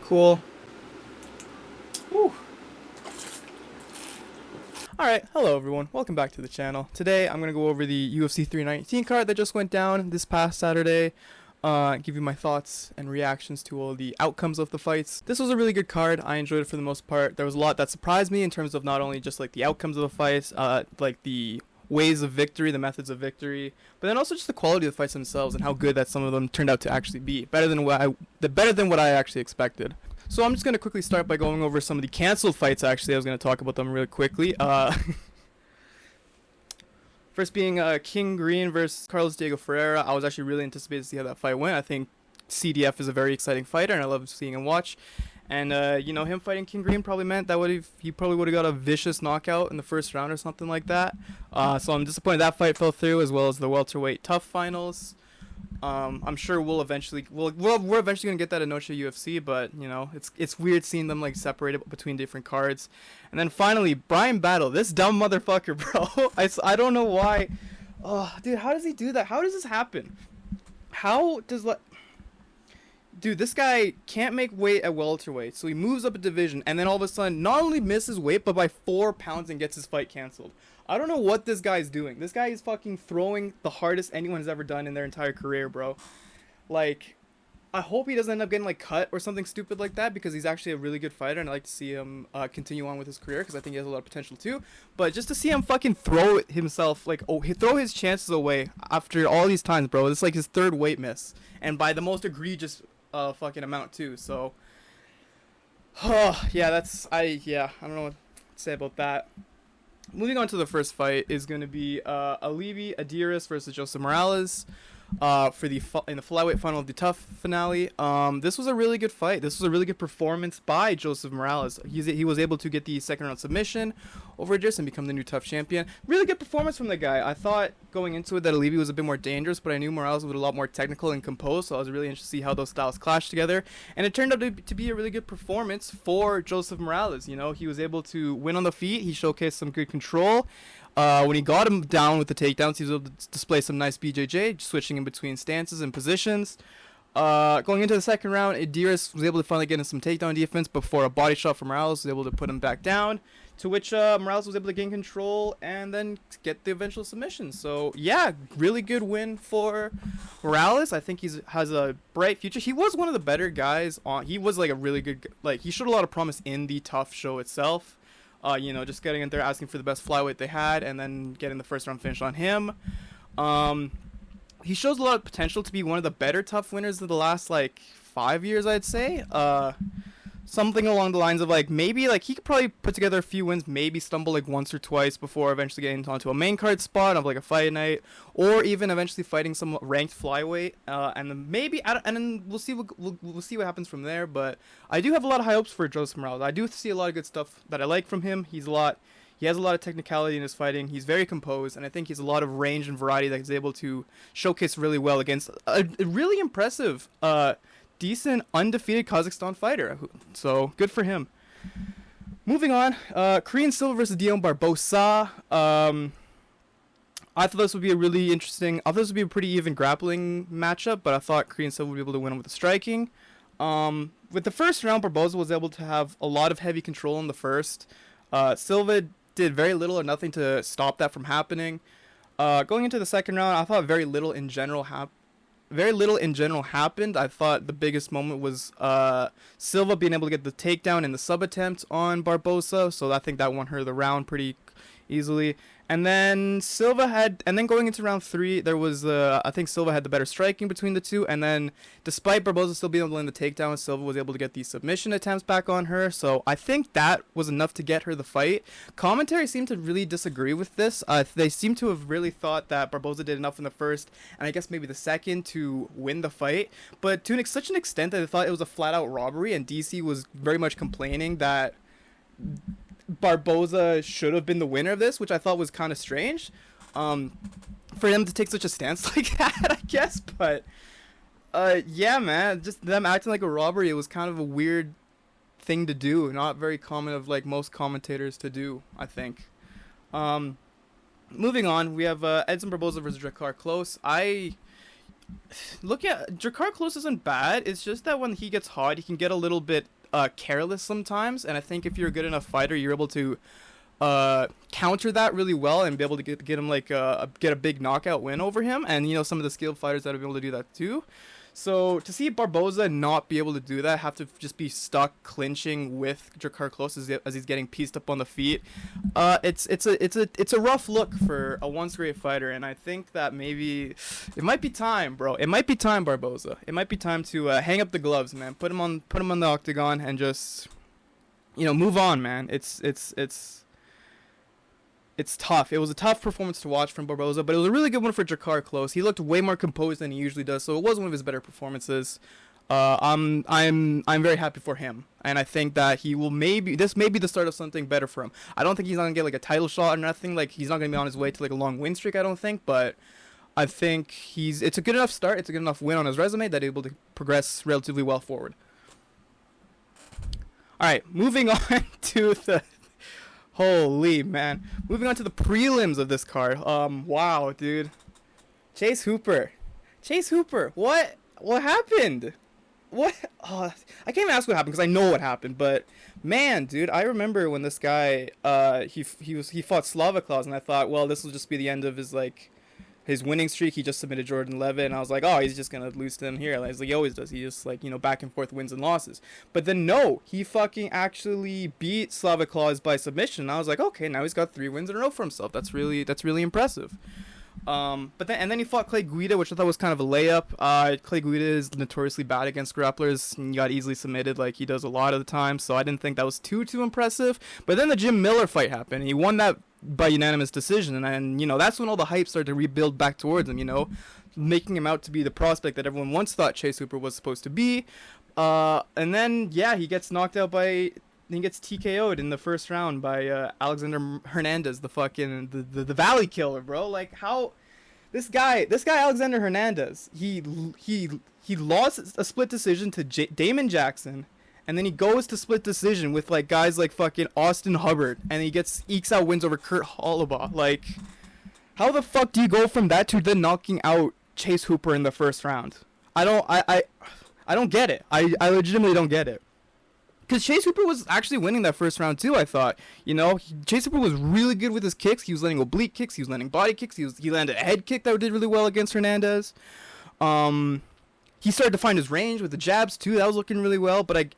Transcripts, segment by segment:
Cool. Whew. Alright, hello everyone, welcome back to the channel. Today I'm going to go over the UFC 319 card that just went down this past Saturday. Give you my thoughts and reactions to all the outcomes of the fights. This was a really good card. I enjoyed it for the most part. There was a lot that surprised me in terms of not only just like the outcomes of the fights, like the ways of victory, the methods of victory, but then also just the quality of the fights themselves and how good that some of them turned out to actually be. Better than what I actually expected. So I'm just going to quickly start by going over some of the canceled fights. Actually, I was going to talk about them really quickly. First being King Green versus Carlos Diego Ferreira. I was actually really anticipated to see how that fight went. I think CDF is a very exciting fighter, and I love seeing him watch. And, you know, him fighting King Green probably meant that he probably would have got a vicious knockout in the first round or something like that. So I'm disappointed that fight fell through, as well as the welterweight tough finals. I'm sure we're eventually gonna get that in No Show UFC, but you know, it's weird seeing them like separated between different cards. And then finally, Brian Battle, this dumb motherfucker, bro. I don't know why. Oh, dude, how does he do that? How does this happen? Dude, this guy can't make weight at welterweight, so he moves up a division, and then all of a sudden, not only misses weight, but by 4 pounds and gets his fight canceled. I don't know what this guy's doing. This guy is fucking throwing the hardest anyone has ever done in their entire career, bro. Like, I hope he doesn't end up getting, like, cut or something stupid like that, because he's actually a really good fighter, and I'd like to see him continue on with his career, because I think he has a lot of potential, too. But just to see him fucking throw himself, like, throw his chances away after all these times, bro. It's like his third weight miss, and by the most egregious fucking amount, too, so... yeah, I don't know what to say about that. Moving on to the first fight is going to be Idiris versus Joseph Morales in the flyweight final of the tough finale. This was a really good fight. This was a really good performance by Joseph Morales. He was able to get the second round submission over Idiris and become the new tough champion. Really good performance from the guy. I thought going into it that Alivi was a bit more dangerous, but I knew Morales was a lot more technical and composed, so I was really interested to see how those styles clashed together. And it turned out to be a really good performance for Joseph Morales. You know, he was able to win on the feet. He showcased some good control. When he got him down with the takedowns, he was able to display some nice BJJ, switching in between stances and positions. Going into the second round, Idiris was able to finally get in some takedown defense before a body shot from Morales was able to put him back down, to which Morales was able to gain control and then get the eventual submission. So, yeah, really good win for Morales. I think he has a bright future. He was one of the better guys he was like a really good, like, he showed a lot of promise in the tough show itself. You know, just getting in there, asking for the best flyweight they had, and then getting the first round finish on him. He shows a lot of potential to be one of the better tough winners of the last, like, 5 years, I'd say. Something along the lines of, like, maybe, like, he could probably put together a few wins, maybe stumble, like, once or twice before eventually getting onto a main card spot of, like, a fight night, or even eventually fighting some ranked flyweight, and then maybe, and then we'll see what happens from there. But I do have a lot of high hopes for Joseph Morales. I do see a lot of good stuff that I like from him. He has a lot of technicality in his fighting. He's very composed, and I think he has a lot of range and variety that he's able to showcase really well against a really impressive, decent, undefeated Kazakhstan fighter. So, good for him. Moving on, Korean Silva versus Dion Barbosa. I thought this would be a really interesting... I thought this would be a pretty even grappling matchup, but I thought Korean Silva would be able to win with the striking. With the first round, Barbosa was able to have a lot of heavy control in the first. Silva did very little or nothing to stop that from happening. Going into the second round, I thought very little in general happened. I thought the biggest moment was Silva being able to get the takedown in the sub attempt on Barbosa, so I think that won her the round pretty easily. And then going into round 3, there was I think Silva had the better striking between the two, and then despite Barbosa still being able to land the takedown, Silva was able to get the submission attempts back on her, so I think that was enough to get her the fight. Commentary seemed to really disagree with this. They seem to have really thought that Barbosa did enough in the first, and I guess maybe the second, to win the fight, but to such an extent that they thought it was a flat-out robbery, and DC was very much complaining that Barbosa should have been the winner of this, which I thought was kind of strange for them to take such a stance like that, I guess. But yeah, man, just them acting like a robbery, it was kind of a weird thing to do, not very common of like most commentators to do, I think. Moving on, we have Edson Barboza versus Dricus Klose. Look at Dricus Klose isn't bad. It's just that when he gets hot, he can get a little bit careless sometimes, and I think if you're a good enough fighter, you're able to counter that really well and be able to get him like get a big knockout win over him. And some of the skilled fighters that have been able to do that too. So to see Barboza not be able to do that, have to just be stuck clinching with Dricus Klose as he's getting pieced up on the feet, it's a rough look for a once great fighter. And I think that maybe it might be time, bro. It might be time, Barboza. It might be time to hang up the gloves, man. Put him on the octagon and just move on, man. It's tough. It was a tough performance to watch from Barboza, but it was a really good one for Dricus Klose. He looked way more composed than he usually does, so it was one of his better performances. I'm very happy for him, and I think that this may be the start of something better for him. I don't think he's gonna get like a title shot or nothing. Like, he's not gonna be on his way to like a long win streak, I don't think, but I think it's a good enough start. It's a good enough win on his resume that he's able to progress relatively well forward. All right, moving on to the. Holy man. Moving on to the prelims of this card. Wow, dude. Chase Hooper. What happened? What? Oh, I can't even ask what happened because I know what happened. But man, dude, I remember when this guy he fought Slaviklaus, and I thought, well, this will just be the end of his winning streak. He just submitted Jordan Levitt, and I was like, oh, he's just gonna lose to him here, like he always does. He just back and forth wins and losses. But then no, he fucking actually beat Slaviklaus by submission. And I was like, okay, now he's got 3 wins in a row for himself. That's really impressive. But then he fought Clay Guida, which I thought was kind of a layup. Clay Guida is notoriously bad against grapplers, and he got easily submitted like he does a lot of the time, so I didn't think that was too impressive. But then the Jim Miller fight happened, and he won that by unanimous decision, and that's when all the hype started to rebuild back towards him, making him out to be the prospect that everyone once thought Chase Hooper was supposed to be. And then he gets knocked out he gets TKO'd in the first round by Alexander Hernandez, the fucking the Valley Killer, bro. Like, how this guy Alexander Hernandez, he lost a split decision to Damon Jackson. And then he goes to split decision with like guys like fucking Austin Hubbard, and he ekes out wins over Kurt Hollabaugh. Like, how the fuck do you go from that to then knocking out Chase Hooper in the first round? I don't get it. I legitimately don't get it. Because Chase Hooper was actually winning that first round too, I thought. Chase Hooper was really good with his kicks. He was landing oblique kicks. He was landing body kicks. He landed a head kick that did really well against Hernandez. He started to find his range with the jabs too. That was looking really well. But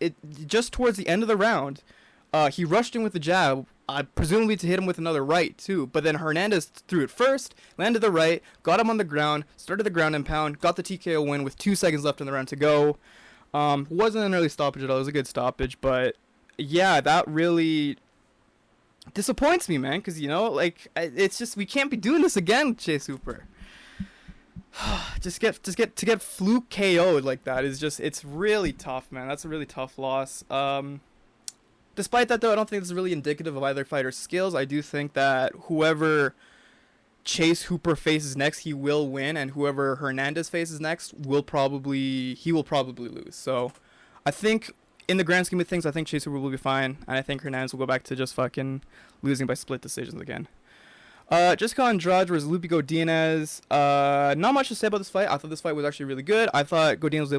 just towards the end of the round, he rushed in with the jab, presumably to hit him with another right too. But then Hernandez threw it first, landed the right, got him on the ground, started the ground and pound, got the TKO win with 2 seconds left in the round to go. Wasn't an early stoppage at all. It was a good stoppage. But yeah, that really disappoints me, man. Because it's just, we can't be doing this again, Chase Hooper. just get fluke KO'd like that is just, it's really tough, man. That's a really tough loss. Despite that though, I don't think this is really indicative of either fighter's skills. I do think that whoever Chase Hooper faces next, he will win, and whoever Hernandez faces next will probably lose. So I think in the grand scheme of things, I think Chase Hooper will be fine, and I think Hernandez will go back to just fucking losing by split decisions again. Jessica Andrade versus Godinez. Not much to say about this fight. I thought this fight was actually really good. I thought Godinez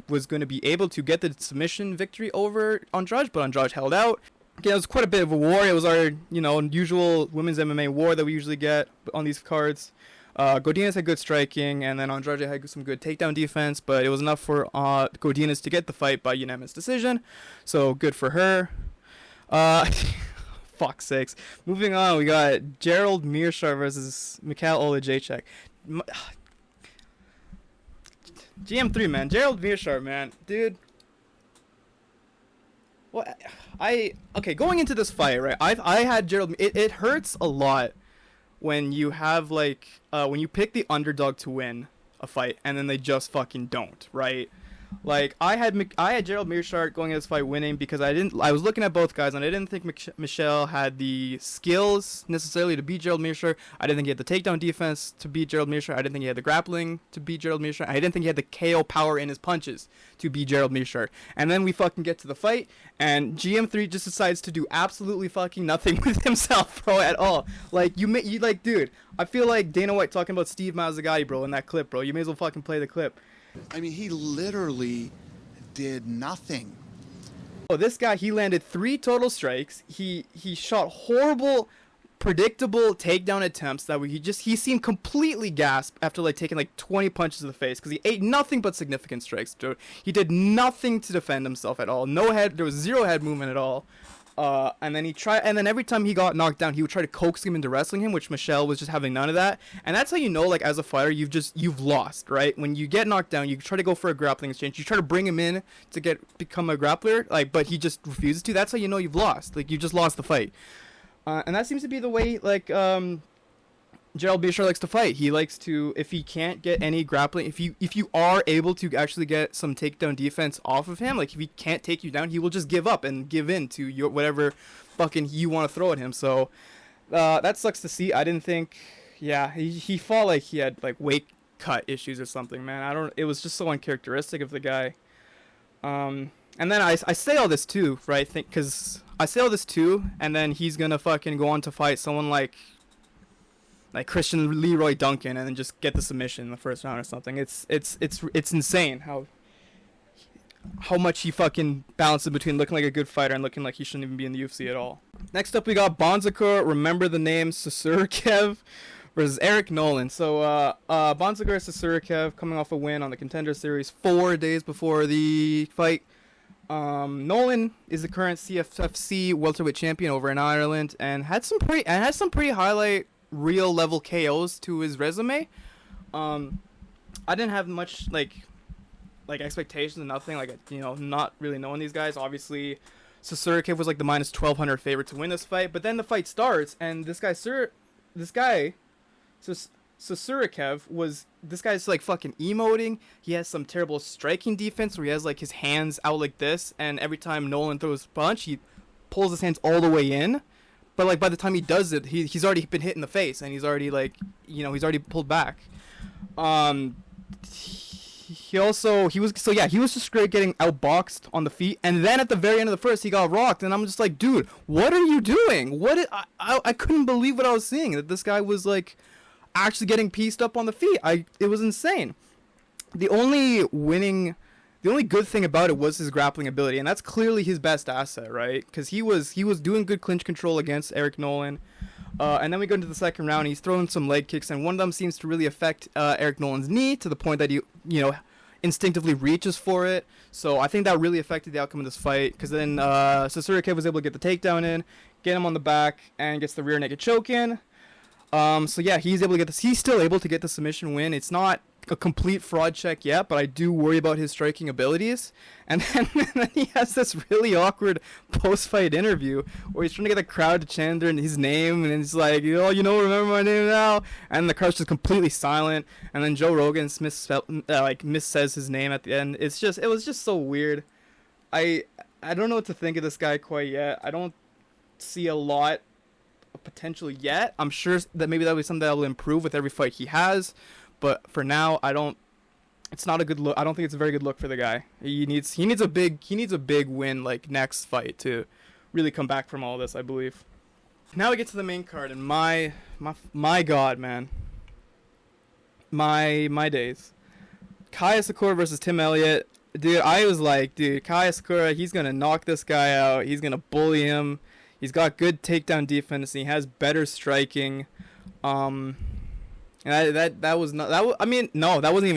was going to be able to get the submission victory over Andrade, but Andrade held out. Again, it was quite a bit of a war. It was our, usual women's MMA war that we usually get on these cards. Godinez had good striking, and then Andrade had some good takedown defense, but it was enough for Godinez to get the fight by unanimous decision. So good for her. Fuck's sakes. Moving on, we got Gerald Meerschaert versus Mikhail Oleksiejczuk. GM3, man. Gerald Meerschaert, man. Dude. What? Okay, going into this fight, right? I had Gerald. It hurts a lot when you have, when you pick the underdog to win a fight, and then they just fucking don't, right? Like, I had Gerald Meerschaert going into this fight winning because I was looking at both guys, and I didn't think Michelle had the skills necessarily to beat Gerald Meerschaert. I didn't think he had the takedown defense to beat Gerald Meerschaert. I didn't think he had the grappling to beat Gerald Meerschaert. I didn't think he had the KO power in his punches to beat Gerald Meerschaert. And then we fucking get to the fight, and GM3 just decides to do absolutely fucking nothing with himself, bro, at all. Like, dude, I feel like Dana White talking about Steve Mazzagatti, bro, in that clip, bro. You may as well fucking play the clip. I mean, he literally did nothing. Oh, this guy, he landed 3 total strikes. He shot horrible, predictable takedown attempts that he seemed completely gasped after like taking like 20 punches to the face because he ate nothing but significant strikes, dude. He did nothing to defend himself at all. There was 0 head movement at all. And then every time he got knocked down, he would try to coax him into wrestling him, which Michel was just having none of that. And that's how you know, like, as a fighter, you've lost, right? When you get knocked down, you try to go for a grappling exchange. You try to bring him in to become a grappler, like, but he just refuses to. That's how you know you've lost. Like, you just lost the fight. And that seems to be the way, like, Gerald Meerschaert likes to fight. He likes to, if he can't get any grappling, if you are able to actually get some takedown defense off of him, like if he can't take you down, he will just give up and give in to your whatever fucking you want to throw at him. So that sucks to see. I didn't think, yeah, he fought like he had like weight cut issues or something, man. It was just so uncharacteristic of the guy. And then I say all this too, right? Because I say all this too, and then he's gonna fucking go on to fight someone like Christian Leroy Duncan and then just get the submission in the first round or something. It's insane how much he fucking balances between looking like a good fighter and looking like he shouldn't even be in the UFC at all. Next up we got Bonzakur, remember the name, Susurkaev versus Eric Nolan. So Bonzakur Susurkaev coming off a win on the Contender Series 4 days before the fight. Nolan is the current CFFC welterweight champion over in Ireland and had some pretty highlight real level KOs to his resume. I didn't have much like expectations and nothing, like, you know, not really knowing these guys. Obviously Susurkaev was like the minus 1200 favorite to win this fight, but then the fight starts and this guy's like fucking emoting. He has some terrible striking defense where he has like his hands out like this, and every time Nolan throws a punch he pulls his hands all the way in. But like by the time he does it, he's already been hit in the face and he's already like, you know, he's already pulled back. He was just great getting outboxed on the feet, and then at the very end of the first he got rocked, and I'm just like, dude, what are you doing? I couldn't believe what I was seeing, that this guy was like actually getting pieced up on the feet. It was insane. The only good thing about it was his grappling ability, and that's clearly his best asset, right? Because he was doing good clinch control against Eric Nolan. And then we go into the second round, he's throwing some leg kicks, and one of them seems to really affect Eric Nolan's knee to the point that he, you know, instinctively reaches for it. So I think that really affected the outcome of this fight, because then Susurkaev was able to get the takedown in, get him on the back, and gets the rear naked choke in. So yeah, he's still able to get the submission win. It's not a complete fraud check yet, but I do worry about his striking abilities. And then he has this really awkward post-fight interview where he's trying to get the crowd to chant his name, and he's like, oh, you know, remember my name now? And the crowd's just completely silent. And then Joe Rogan missays his name at the end. It was just so weird. I don't know what to think of this guy quite yet. I don't see a lot of potential yet. I'm sure that maybe that'll be something that will improve with every fight he has. But for now, it's not a good look. I don't think it's a very good look for the guy. He needs a big win like next fight to really come back from all this, I believe. Now we get to the main card, and my god, man. My days. Kai Asakura versus Tim Elliott. Dude, I was like, Kai Asakura, he's going to knock this guy out. He's going to bully him. He's got good takedown defense, and he has better striking. And that wasn't even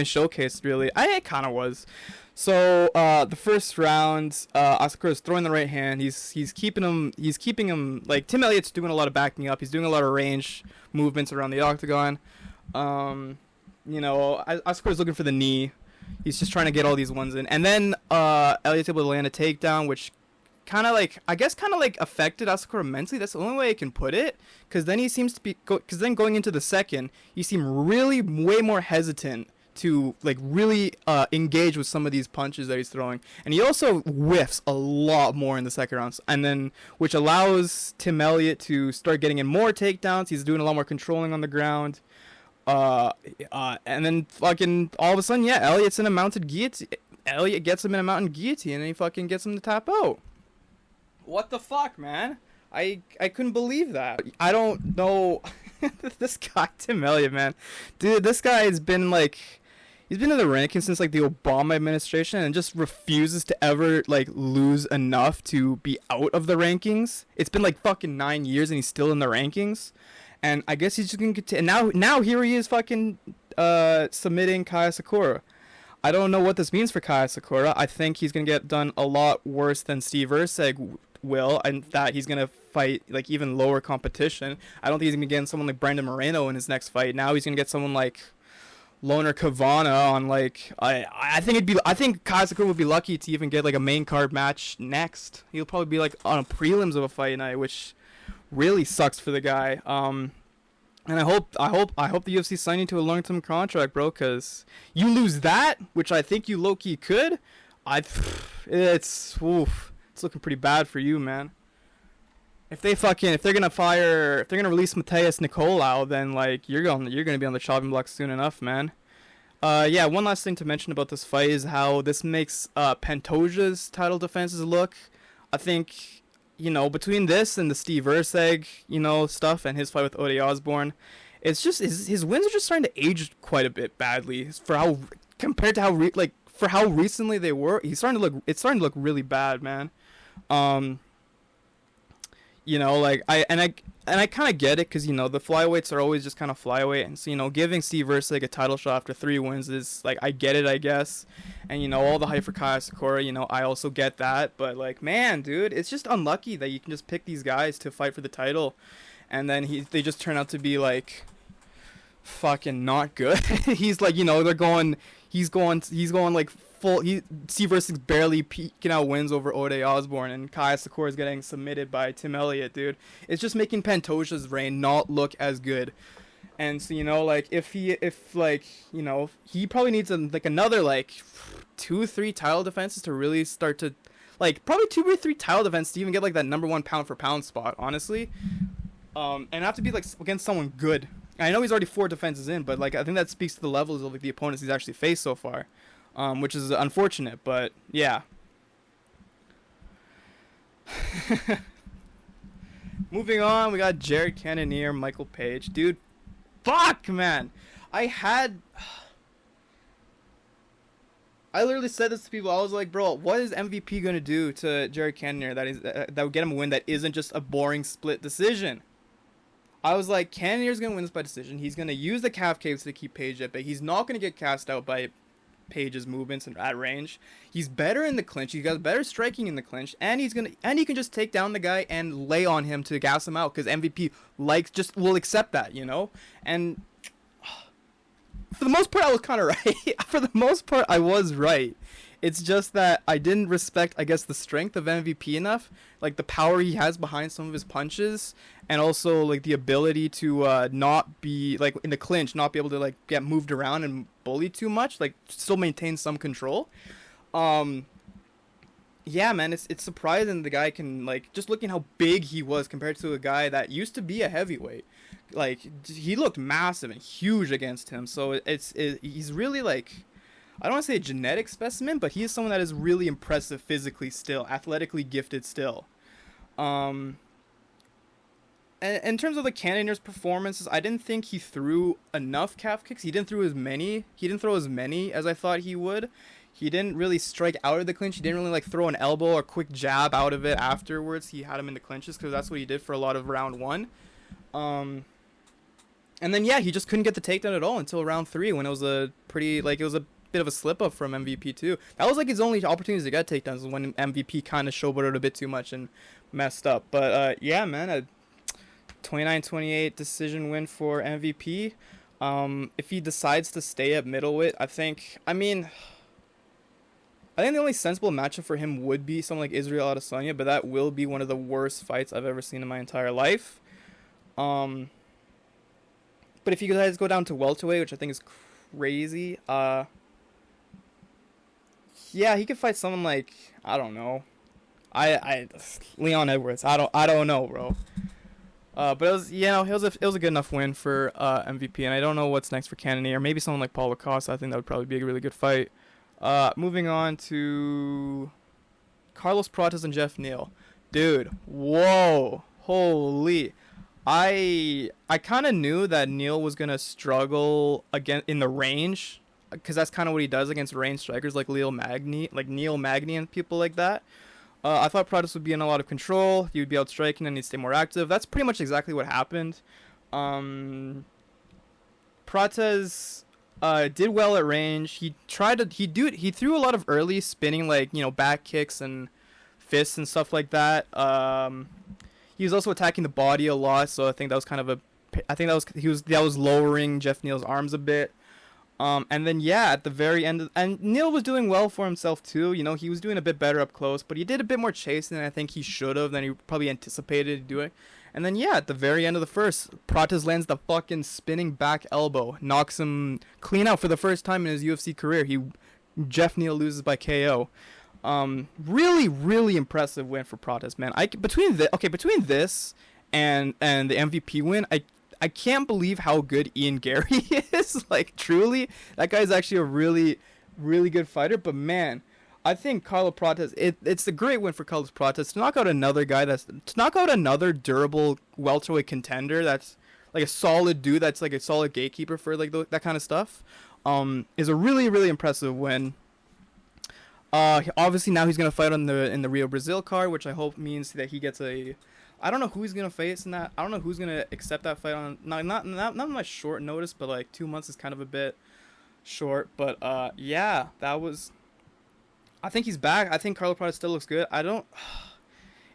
showcased really. It kind of was. So the first round, Asakura's throwing the right hand. He's keeping him like Tim Elliott's doing a lot of backing up. He's doing a lot of range movements around the octagon. You know, Asakura's looking for the knee. He's just trying to get all these ones in, and then Elliott's able to land a takedown, which kind of affected Asakura mentally. That's the only way I can put it, because then he seems to be going into the second, he seemed really way more hesitant to like really engage with some of these punches that he's throwing, and he also whiffs a lot more in the second round, and then which allows Tim Elliott to start getting in more takedowns. He's doing a lot more controlling on the ground, and then fucking all of a sudden, yeah, Elliott's in a mounted guillotine. Elliott gets him in a mounted guillotine, and he fucking gets him to tap out. What the fuck, man? I couldn't believe that. I don't know. This guy, Tim Elliott, man. Dude, this guy has been like... He's been in the rankings since like the Obama administration and just refuses to ever like lose enough to be out of the rankings. It's been like fucking 9 years and he's still in the rankings. And I guess he's just gonna get and now here he is fucking submitting Kai Asakura. I don't know what this means for Kai Asakura. I think he's gonna get done a lot worse than Steve Erceg will, and that he's gonna fight like even lower competition. I don't think he's gonna get someone like Brandon Moreno in his next fight. Now he's gonna get someone like Loner Kavana on like I think Kai Asakura would be lucky to even get like a main card match next. He'll probably be like on a prelims of a fight night, which really sucks for the guy. And I hope the UFC sign you to a long-term contract, bro, because you lose that, which I think you low-key could. It's looking pretty bad for you, man. If they're gonna release Mateus Nicolau, then like you're gonna be on the chopping block soon enough, man. Yeah, one last thing to mention about this fight is how this makes Pantoja's title defenses look. I think, between this and the Steve Erceg, stuff and his fight with Ode Osborne, it's just his wins are just starting to age quite a bit badly for how compared to how recently they were. It's starting to look really bad, man. I kind of get it because the flyweights are always just kind of flyweight, and so giving Steve Erceg a title shot after 3 wins is like, I get it, I guess, and all the hype for Kai Asakura, I also get that, but like, man, dude, it's just unlucky that you can just pick these guys to fight for the title, and then they just turn out to be like fucking not good. He's like, he's going like full. Steve Erceg's barely peeking out wins over Ode Osborne, and Kai Asakura is getting submitted by Tim Elliott, dude. It's just making Pantoja's reign not look as good. And so he probably needs another 2-3 title defenses to really start to probably 2 or 3 title defenses to even get that number 1 pound for pound spot, honestly. And have to be against someone good. I know he's already 4 defenses in, but I think that speaks to the levels of the opponents he's actually faced so far. Which is unfortunate, but yeah. Moving on, we got Jared Cannonier, Michael Page. Dude, fuck, man. I literally said this to people. I was like, bro, what is MVP going to do to Jared Cannonier that would get him a win that isn't just a boring split decision? I was like, Cannonier's going to win this by decision. He's going to use the calf kicks to keep Page at bay. He's not going to get cast out by Page's movements and at range. He's better in the clinch. He got better striking in the clinch, and he can just take down the guy and lay on him to gas him out, because MVP will accept that, And for the most part, I was kind of right. For the most part, I was right. It's just that I didn't respect, I guess, the strength of MVP enough, the power he has behind some of his punches, and also the ability to not be in the clinch, not be able to get moved around and bullied too much, still maintain some control. Yeah, man, it's surprising the guy can just looking how big he was compared to a guy that used to be a heavyweight. He looked massive and huge against him. So he's really I don't want to say a genetic specimen, but he is someone that is really impressive physically still, athletically gifted still. And in terms of the Cannonier's performances, I didn't think he threw enough calf kicks. He didn't throw as many as I thought he would. He didn't really strike out of the clinch. He didn't really throw an elbow or quick jab out of it afterwards. He had him in the clinches because that's what he did for a lot of round 1. And then he just couldn't get the takedown at all until round 3 when it was a pretty it was a bit of a slip up from MVP too. That was his only opportunity to get takedowns, when MVP kind of showboated a bit too much and messed up. But yeah, man, a 29-28 decision win for MVP. If he decides to stay at middleweight, I think the only sensible matchup for him would be someone like Israel Adesanya, but that will be one of the worst fights I've ever seen in my entire life. But if he decides to go down to welterweight, which I think is crazy, yeah, he could fight someone I don't know, Leon Edwards. I don't know, bro. But it was, it was a good enough win for MVP, and I don't know what's next for Cannonier. Maybe someone like Paulo Costa. I think that would probably be a really good fight. Moving on to Carlos Prates and Jeff Neal. Dude, whoa, holy. I kind of knew that Neal was going to struggle again in the range. because that's kind of what he does against range strikers like Neal Magny and people like that. I thought Prates would be in a lot of control. He would be out striking and he'd stay more active. That's pretty much exactly what happened. Prates did well at range. He threw a lot of early spinning, like, you know, back kicks and fists and stuff like that. He was also attacking the body a lot, so I think that was kind of that was lowering Jeff Neal's arms a bit. And then at the very end, and Neal was doing well for himself too. You know, he was doing a bit better up close, but he did a bit more chasing than I think he should have, than he probably anticipated doing. And then at the very end of the first, Prates lands the fucking spinning back elbow, knocks him clean out for the first time in his UFC career. Jeff Neal loses by KO. Really, really impressive win for Prates, man. Between this and the MVP win, I can't believe how good Ian Gary is. Like, truly, that guy's actually a really, really good fighter. But man, I think Carlo Prates, it's a great win for Carlos Prates to knock out another durable welterweight contender that's like a solid dude, that's like a solid gatekeeper for like that kind of stuff. Is a really, really impressive win. Obviously now he's gonna fight in the Rio Brazil card, which I hope means that he gets a. I don't know who he's gonna face in that. I don't know who's gonna accept that fight on not much short notice, but like 2 months is kind of a bit short. But that was. I think he's back. I think Carlo Prates still looks good.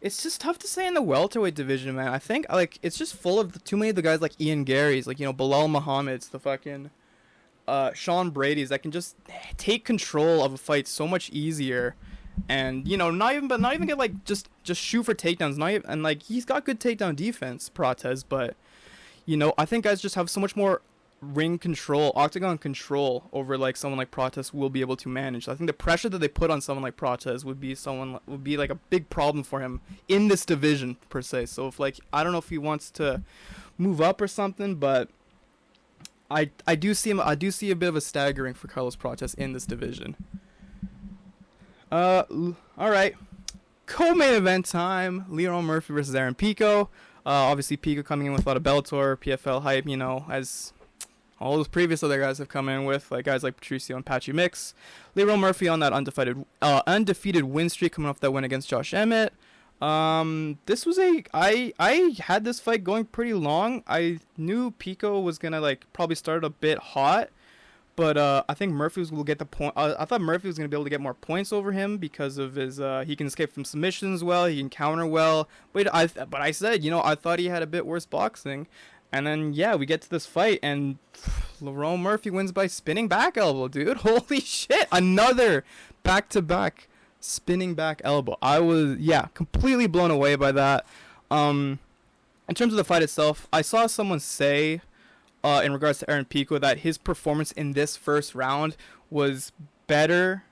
It's just tough to say in the welterweight division, man. I think like it's just full of too many of the guys like Ian Gary's, like, you know, Bilal Muhammad's, the fucking Sean Brady's that can just take control of a fight so much easier. And, you know, not even get like just shoot for takedowns. And like he's got good takedown defense, Prates, but you know, I think guys just have so much more ring control, octagon control over like someone like Prates will be able to manage. So I think the pressure that they put on someone like Prates would be like a big problem for him in this division per se. So if like I don't know if he wants to move up or something, but I do see a bit of a staggering for Carlos Prates in this division. All right, co-main event time: Leon Murphy versus Aaron Pico. Obviously Pico coming in with a lot of Bellator, PFL hype, you know, as all those previous other guys have come in with, like guys like Patricio and Patchy Mix. Leron Murphy on that undefeated win streak, coming off that win against Josh Emmett. This was I had this fight going pretty long. I knew Pico was gonna like probably start a bit hot, but I think Murphy will get the point. I thought Murphy was gonna be able to get more points over him because of his he can escape from submissions well, he can counter well. But I said, you know, I thought he had a bit worse boxing. And then, we get to this fight, and Leron Murphy wins by spinning back elbow, dude. Holy shit. Another back-to-back spinning back elbow. I was, completely blown away by that. In terms of the fight itself, I saw someone say, in regards to Aaron Pico, that his performance in this first round was better.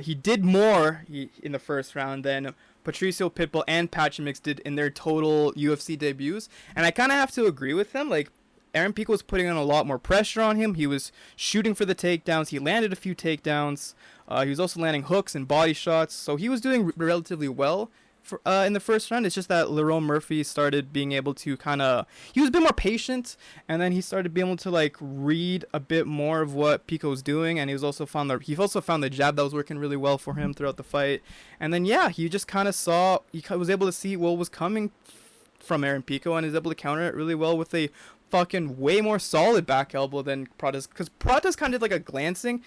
He did more in the first round than Patricio Pitbull and Patchy Mix did in their total UFC debuts. And I kind of have to agree with them. Like, Aaron Pico was putting on a lot more pressure on him. He was shooting for the takedowns. He landed a few takedowns. He was also landing hooks and body shots. So he was doing relatively well in the first round. It's just that Leron Murphy started being able to he was a bit more patient, and then he started being able to like read a bit more of what Pico was doing, and he also found the jab that was working really well for him throughout the fight. And then he just was able to see what was coming from Aaron Pico, and is able to counter it really well with a fucking way more solid back elbow than Prates, because Prates kind of did like a glancing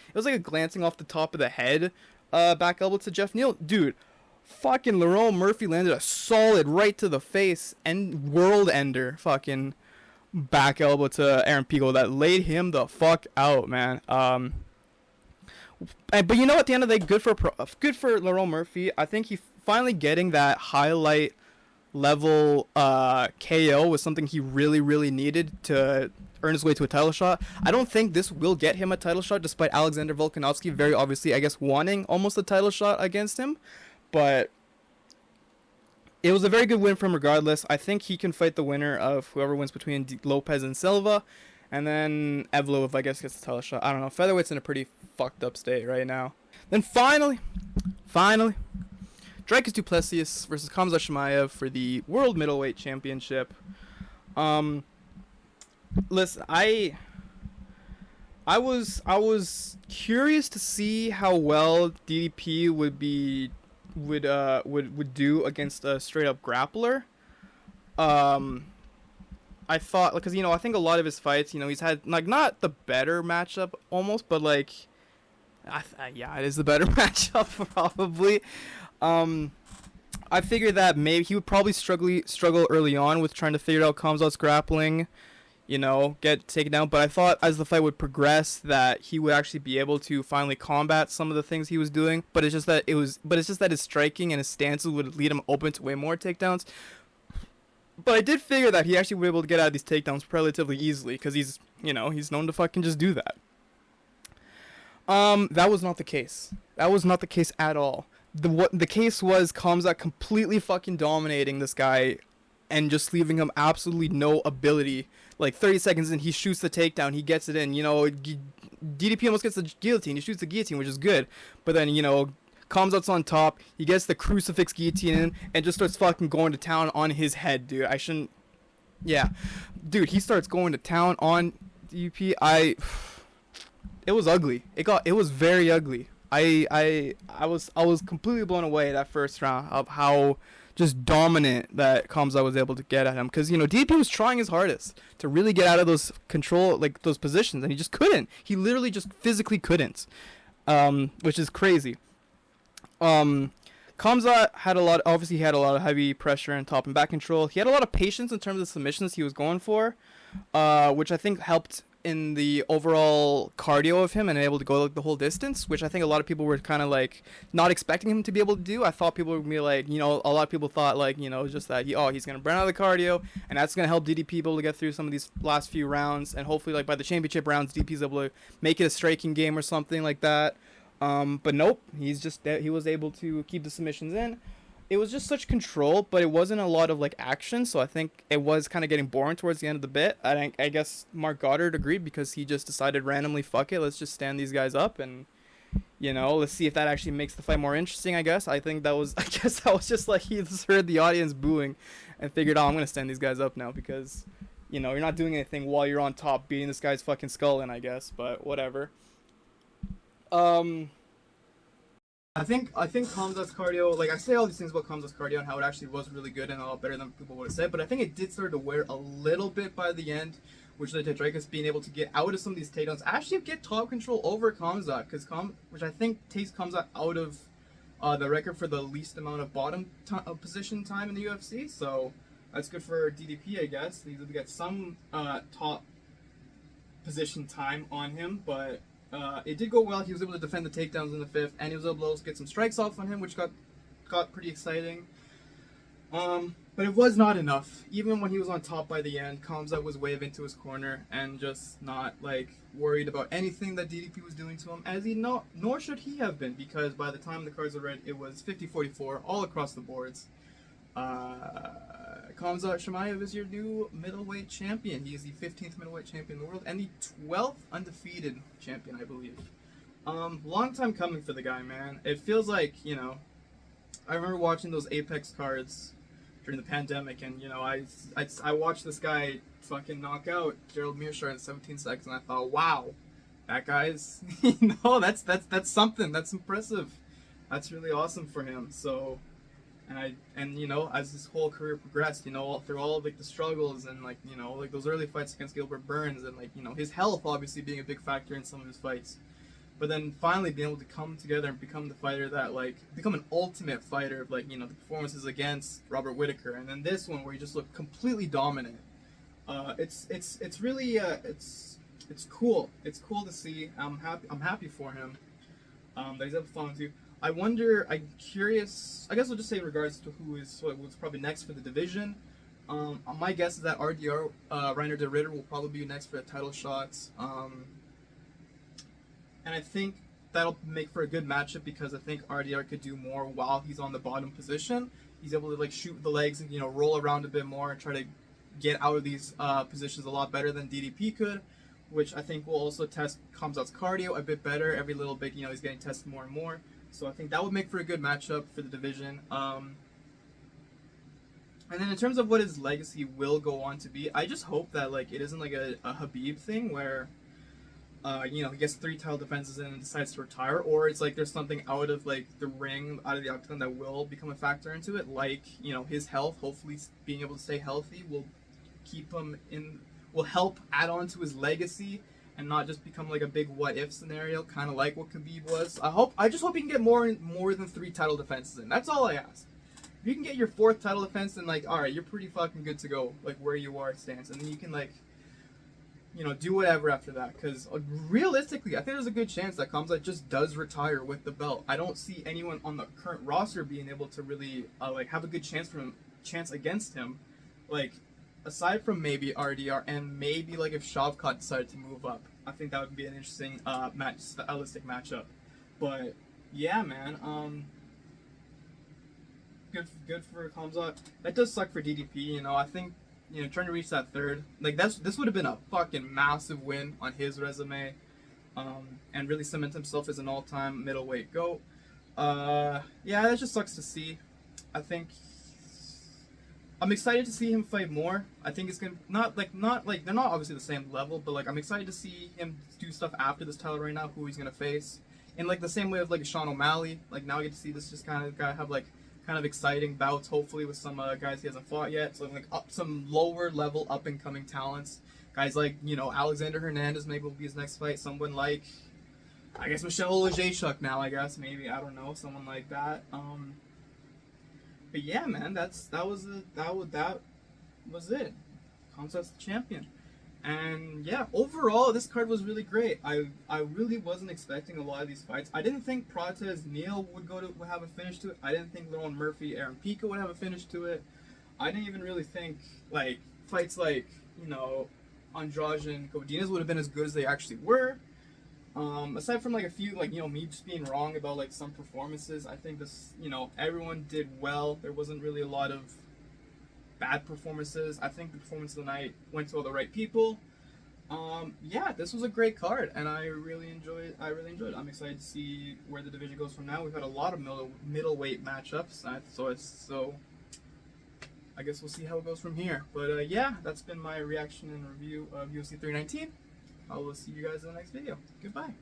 off the top of the head back elbow to Jeff Neal. Dude, fucking Leron Murphy landed a solid right to the face and world ender fucking back elbow to Aaron Pico that laid him the fuck out, man. But you know, at the end of the day, good for Leron Murphy. I think he finally getting that highlight level KO was something he really, really needed to earn his way to a title shot. I don't think this will get him a title shot, despite Alexander Volkanovski very obviously, I guess, wanting almost a title shot against him. But it was a very good win for him regardless. I think he can fight the winner of whoever wins between Lopez and Silva. And then Evloev, I guess, gets the title shot. I don't know. Featherweight's in a pretty fucked up state right now. Then finally, Dricus du Plessis versus Khamzat Chimaev for the World Middleweight Championship. Listen, I was curious to see how well DDP would do against a straight up grappler. Um, I thought, because I think a lot of his fights, he's had like not the better matchup almost, but like, yeah, it is the better matchup probably. Um, I figured that maybe he would probably struggle early on with trying to figure out Khamzat's grappling, get taken down. But I thought as the fight would progress that he would actually be able to finally combat some of the things he was doing. But it's just that his striking and his stances would lead him open to way more takedowns. But I did figure that he actually would be able to get out of these takedowns relatively easily because he's known to fucking just do that. That was not the case. That was not the case at all. The case was Khamzat completely fucking dominating this guy and just leaving him absolutely no ability. Like 30 seconds in, he shoots the takedown, he gets it in. DDP almost gets the guillotine, he shoots the guillotine, which is good. But then, Khamzat's on top, he gets the crucifix guillotine in and just starts fucking going to town on his head, dude. Yeah. Dude, he starts going to town on DDP. It was ugly. It was very ugly. I was completely blown away that first round of how just dominant that Khamzat was able to get at him, because DDP was trying his hardest to really get out of those those positions, and he just couldn't. He literally just physically couldn't, which is crazy. Khamzat had a lot of heavy pressure and top and back control. He had a lot of patience in terms of submissions he was going for, which I think helped in the overall cardio of him and able to go like the whole distance, which I think a lot of people were kind of like not expecting him to be able to do. I thought people would be like, a lot of people thought like, just that he's going to burn out the cardio and that's going to help DDP be able to get through some of these last few rounds, and hopefully like by the championship rounds DDP's able to make it a striking game or something like that. But nope, he was able to keep the submissions in. It was just such control, but it wasn't a lot of like action, so I think it was kind of getting boring towards the end of the bit. I guess Mark Goddard agreed because he just decided randomly, fuck it, let's just stand these guys up and let's see if that actually makes the fight more interesting. I guess that was just like he just heard the audience booing and figured, I'm gonna stand these guys up now because you're not doing anything while you're on top beating this guy's fucking skull in, I guess, but whatever. I think Khamzat's cardio, like I say all these things about Khamzat's cardio and how it actually was really good and a lot better than people would have said, but I think it did start to wear a little bit by the end, which led to Dricus being able to get out of some of these takedowns, actually get top control over Khamzat, which I think takes Khamzat out of the record for the least amount of bottom position time in the UFC, so that's good for DDP, I guess. He's able to get some top position time on him, but it did go well. He was able to defend the takedowns in the fifth, and he was able to get some strikes off on him, which got pretty exciting. But it was not enough. Even when he was on top by the end, Khamzat was wave into his corner and just not like worried about anything that DDP was doing to him, nor should he have been, because by the time the cards were read, it was 50-44 all across the boards. Khamzat Chimaev is your new middleweight champion. He is the 15th middleweight champion in the world and the 12th undefeated champion, I believe. Long time coming for the guy, man. It feels like, I remember watching those Apex cards during the pandemic, and I watched this guy fucking knock out Gerald Meerschaert in 17 seconds, and I thought, wow, that guy's, that's something. That's impressive. That's really awesome for him. So. And as this whole career progressed, through all like the struggles and like those early fights against Gilbert Burns and like his health obviously being a big factor in some of his fights, but then finally being able to come together and become the fighter that become an ultimate fighter of the performances against Robert Whittaker, and then this one where he just looked completely dominant. It's really it's cool. It's cool to see. I'm happy for him. That he's able to follow too. I'm curious, I guess I'll just say in regards to who's probably next for the division. My guess is that RDR, Reiner de Ritter, will probably be next for the title shots. And I think that'll make for a good matchup because I think RDR could do more while he's on the bottom position. He's able to shoot with the legs and roll around a bit more and try to get out of these positions a lot better than DDP could, which I think will also test Khamzat's cardio a bit better. Every little bit, he's getting tested more and more. So I think that would make for a good matchup for the division. And then in terms of what his legacy will go on to be, I just hope that it isn't a Habib thing where you know, he gets 3 title defenses in and decides to retire, or it's like there's something out of like the ring, out of the octagon that will become a factor into it, like, you know, his health. Hopefully, being able to stay healthy will keep him in, will help add on to his legacy and not just become like a big what if scenario, kind of like what Khabib was. I just hope he can get more than 3 title defenses in. That's all I ask. If you can get your 4th title defense, then like, all right, you're pretty fucking good to go, like where you are stands, and then you can like, you know, do whatever after that. Because realistically, I think there's a good chance that Khamzat just does retire with the belt. I don't see anyone on the current roster being able to really like have a good chance against him, like aside from maybe RDR and maybe like if Shavkat decided to move up. I think that would be an interesting stylistic matchup. But yeah, man, good for Khamzat. That does suck for DDP. You know, I think, you know, trying to reach that 3rd, like this would have been a fucking massive win on his resume, and really cement himself as an all-time middleweight GOAT. Yeah, that just sucks to see. I think I'm excited to see him fight more. I think it's gonna not like they're not obviously the same level, but like I'm excited to see him do stuff after this title right now, who he's gonna face, in like the same way of like Sean O'Malley. Like now I get to see this just kind of guy have like kind of exciting bouts, hopefully with some guys he hasn't fought yet. So like some lower level up and coming talents, guys like, you know, Alexander Hernandez maybe will be his next fight. Someone like, I guess, Michelle Oleksiejczuk now. I guess maybe, I don't know, someone like that. But yeah, man, that was it. Khamzat's the champion. And yeah, overall, this card was really great. I really wasn't expecting a lot of these fights. I didn't think Prates Neal would have a finish to it. I didn't think Nolan Murphy Aaron Pico would have a finish to it. I didn't even really think like fights like, you know, Andrade and Godinez would have been as good as they actually were. Aside from like a few, like, you know, me just being wrong about like some performances, I think this, you know, everyone did well. There wasn't really a lot of bad performances. I think the performance of the night went to all the right people. Yeah, this was a great card, and I really enjoyed it. I'm excited to see where the division goes from now. We've had a lot of middleweight matchups, so I guess we'll see how it goes from here. But yeah, that's been my reaction and review of UFC 319. I will see you guys in the next video. Goodbye.